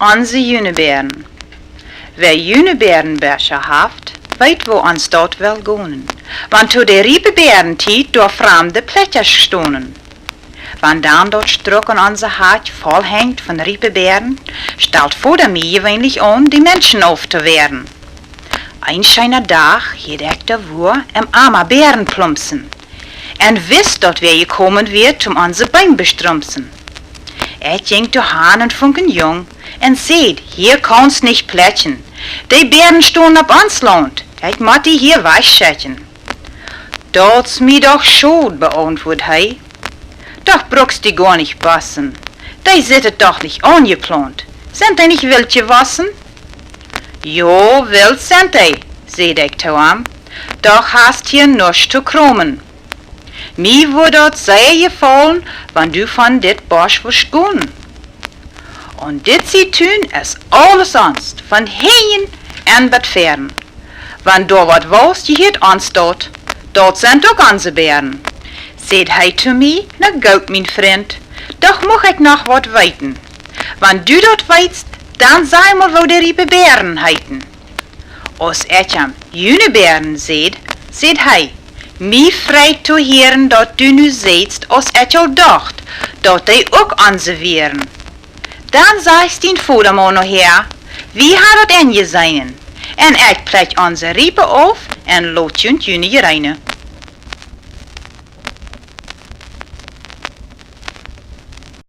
onze Jünebären. Wer Jünebärenbärscher haft, weet wo ons dort wel gonen. Want to de Riebeberentijd door fremde plätjes stonen. Wann dann dort Struck an unser Hart voll hängt von Riebebeeren, stellt vor der mir gewöhnlich an, die Menschen aufzuwehren. Ein schöner Tag hielt der Wur im armer Bären plumpsen. En wisst dort, wer gekommen wird, unser Bein bestrumpsen. Ging dahin und funken jung, en seht, hier kannst nicht plätschen. Die Bären stohn ab uns Land, ich muss die hier weichschätzen. Dort's mi doch schuld, beantwortet hei. Doch bruckst die gar nicht passen. Die sittet doch nicht angeplant. Sind die nicht wild gewassen? Jo, wild sind die, seht ich zu ihm. Doch hast hier nichts zu krummen. Mir wurde dort sehr gefallen, wenn du von dit Bosch wirst gehen. Und dit sie tun es alles sonst, von hier an bat fern. Wenn du wat willst, je hiet ons dort sind auch unsere Bären. Seht hei zu mir, na gut, mein Freund, doch moch ich noch wat weiten. Wenn du dort weißt, dann sei mal, wo die Riebebeeren heiten. Als etjam Jünebären seht hei, mi freit zu hören, dat du nu sehtst, als etjal dacht, dat die auch unsere wären. Dann sagst den Vordermann noch her, wie hat dat en je seinen? En ich plech unsere Riebe auf en lot junt Jüne reine.